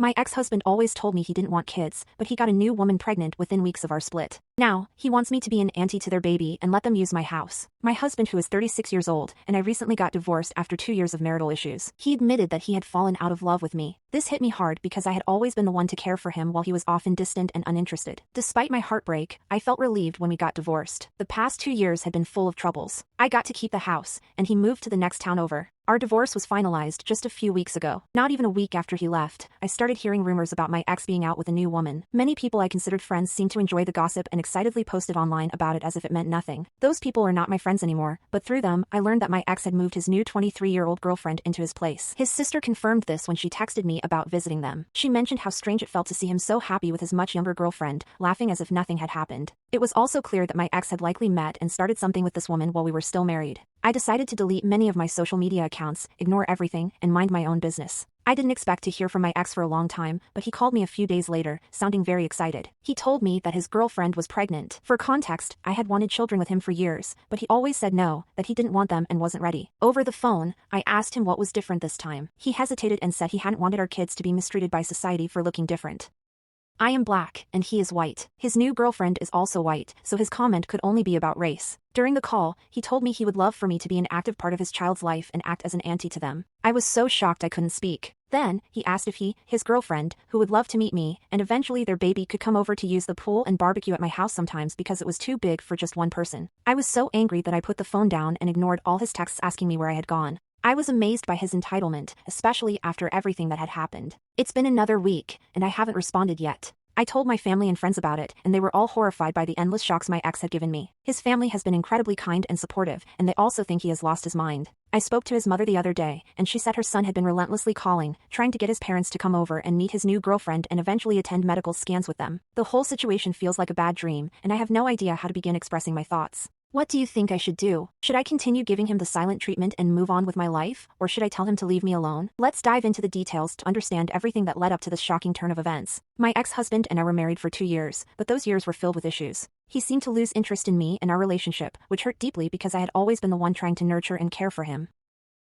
My ex-husband always told me he didn't want kids, but he got a new woman pregnant within weeks of our split. Now, he wants me to be an auntie to their baby and let them use my house. My husband, who is 36 years old, and I recently got divorced after 2 years of marital issues. He admitted that he had fallen out of love with me. This hit me hard because I had always been the one to care for him while he was often distant and uninterested. Despite my heartbreak, I felt relieved when we got divorced. The past 2 years had been full of troubles. I got to keep the house, and he moved to the next town over. Our divorce was finalized just a few weeks ago. Not even a week after he left, I started hearing rumors about my ex being out with a new woman. Many people I considered friends seemed to enjoy the gossip and excitedly posted online about it as if it meant nothing. Those people are not my friends anymore, but through them, I learned that my ex had moved his new 23-year-old girlfriend into his place. His sister confirmed this when she texted me about visiting them. She mentioned how strange it felt to see him so happy with his much younger girlfriend, laughing as if nothing had happened. It was also clear that my ex had likely met and started something with this woman while we were still married. I decided to delete many of my social media accounts, ignore everything, and mind my own business. I didn't expect to hear from my ex for a long time, but he called me a few days later, sounding very excited. He told me that his girlfriend was pregnant. For context, I had wanted children with him for years, but he always said no, that he didn't want them and wasn't ready. Over the phone, I asked him what was different this time. He hesitated and said he hadn't wanted our kids to be mistreated by society for looking different. I am black, and he is white. His new girlfriend is also white, so his comment could only be about race. During the call, he told me he would love for me to be an active part of his child's life and act as an auntie to them. I was so shocked I couldn't speak. Then, he asked if his girlfriend, who would love to meet me, and eventually their baby could come over to use the pool and barbecue at my house sometimes because it was too big for just one person. I was so angry that I put the phone down and ignored all his texts asking me where I had gone. I was amazed by his entitlement, especially after everything that had happened. It's been another week, and I haven't responded yet. I told my family and friends about it, and they were all horrified by the endless shocks my ex had given me. His family has been incredibly kind and supportive, and they also think he has lost his mind. I spoke to his mother the other day, and she said her son had been relentlessly calling, trying to get his parents to come over and meet his new girlfriend and eventually attend medical scans with them. The whole situation feels like a bad dream, and I have no idea how to begin expressing my thoughts. What do you think I should do? Should I continue giving him the silent treatment and move on with my life, or should I tell him to leave me alone? Let's dive into the details to understand everything that led up to this shocking turn of events. My ex-husband and I were married for 2 years, but those years were filled with issues. He seemed to lose interest in me and our relationship, which hurt deeply because I had always been the one trying to nurture and care for him.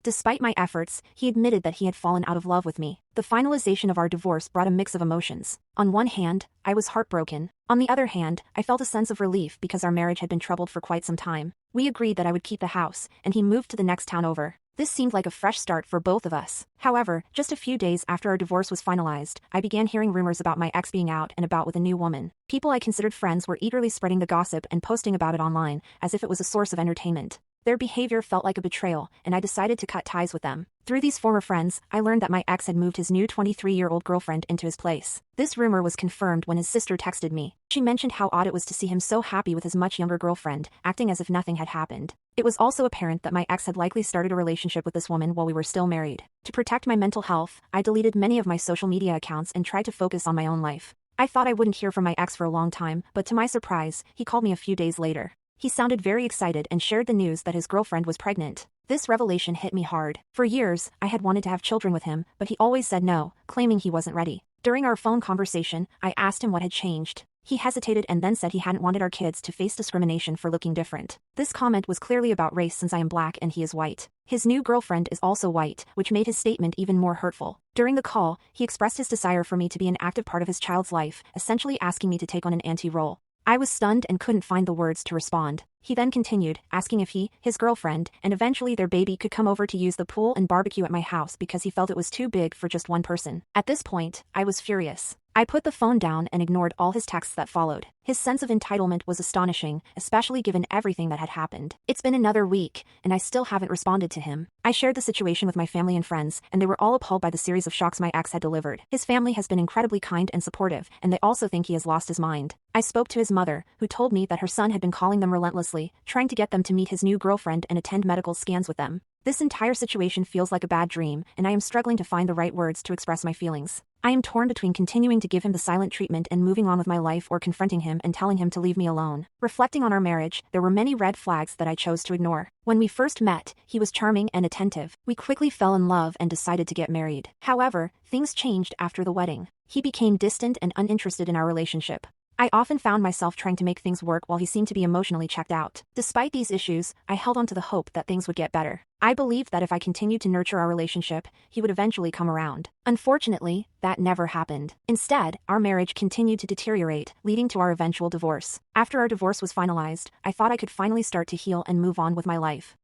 Despite my efforts, he admitted that he had fallen out of love with me. The finalization of our divorce brought a mix of emotions. On one hand, I was heartbroken. On the other hand, I felt a sense of relief because our marriage had been troubled for quite some time. We agreed that I would keep the house, and he moved to the next town over. This seemed like a fresh start for both of us. However, just a few days after our divorce was finalized, I began hearing rumors about my ex being out and about with a new woman. People I considered friends were eagerly spreading the gossip and posting about it online, as if it was a source of entertainment. Their behavior felt like a betrayal, and I decided to cut ties with them. Through these former friends, I learned that my ex had moved his new 23-year-old girlfriend into his place. This rumor was confirmed when his sister texted me. She mentioned how odd it was to see him so happy with his much younger girlfriend, acting as if nothing had happened. It was also apparent that my ex had likely started a relationship with this woman while we were still married. To protect my mental health, I deleted many of my social media accounts and tried to focus on my own life. I thought I wouldn't hear from my ex for a long time, but to my surprise, he called me a few days later. He sounded very excited and shared the news that his girlfriend was pregnant. This revelation hit me hard. For years, I had wanted to have children with him, but he always said no, claiming he wasn't ready. During our phone conversation, I asked him what had changed. He hesitated and then said he hadn't wanted our kids to face discrimination for looking different. This comment was clearly about race since I am black and he is white. His new girlfriend is also white, which made his statement even more hurtful. During the call, he expressed his desire for me to be an active part of his child's life, essentially asking me to take on an auntie role. I was stunned and couldn't find the words to respond. He then continued, asking if his girlfriend, and eventually their baby could come over to use the pool and barbecue at my house because he felt it was too big for just one person. At this point, I was furious. I put the phone down and ignored all his texts that followed. His sense of entitlement was astonishing, especially given everything that had happened. It's been another week, and I still haven't responded to him. I shared the situation with my family and friends, and they were all appalled by the series of shocks my ex had delivered. His family has been incredibly kind and supportive, and they also think he has lost his mind. I spoke to his mother, who told me that her son had been calling them relentlessly, trying to get them to meet his new girlfriend and attend medical scans with them. This entire situation feels like a bad dream, and I am struggling to find the right words to express my feelings. I am torn between continuing to give him the silent treatment and moving on with my life or confronting him and telling him to leave me alone. Reflecting on our marriage, there were many red flags that I chose to ignore. When we first met, he was charming and attentive. We quickly fell in love and decided to get married. However, things changed after the wedding. He became distant and uninterested in our relationship. I often found myself trying to make things work while he seemed to be emotionally checked out. Despite these issues, I held on to the hope that things would get better. I believed that if I continued to nurture our relationship, he would eventually come around. Unfortunately, that never happened. Instead, our marriage continued to deteriorate, leading to our eventual divorce. After our divorce was finalized, I thought I could finally start to heal and move on with my life.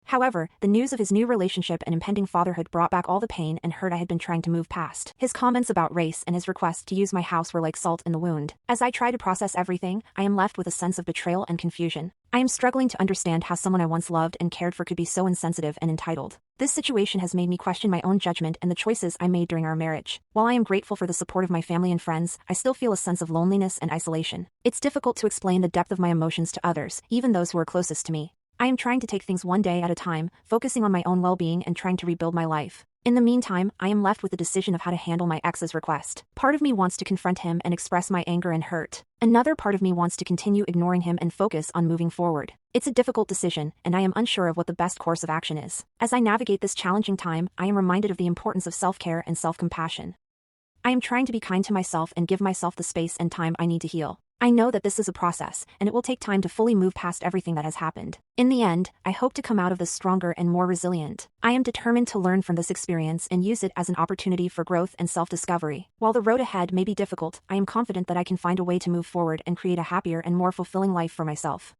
However, the news of his new relationship and impending fatherhood brought back all the pain and hurt I had been trying to move past. His comments about race and his request to use my house were like salt in the wound. As I try to process everything, I am left with a sense of betrayal and confusion. I am struggling to understand how someone I once loved and cared for could be so insensitive and entitled. This situation has made me question my own judgment and the choices I made during our marriage. While I am grateful for the support of my family and friends, I still feel a sense of loneliness and isolation. It's difficult to explain the depth of my emotions to others, even those who are closest to me. I am trying to take things one day at a time, focusing on my own well-being and trying to rebuild my life. In the meantime, I am left with the decision of how to handle my ex's request. Part of me wants to confront him and express my anger and hurt. Another part of me wants to continue ignoring him and focus on moving forward. It's a difficult decision, and I am unsure of what the best course of action is. As I navigate this challenging time, I am reminded of the importance of self-care and self-compassion. I am trying to be kind to myself and give myself the space and time I need to heal. I know that this is a process, and it will take time to fully move past everything that has happened. In the end, I hope to come out of this stronger and more resilient. I am determined to learn from this experience and use it as an opportunity for growth and self-discovery. While the road ahead may be difficult, I am confident that I can find a way to move forward and create a happier and more fulfilling life for myself.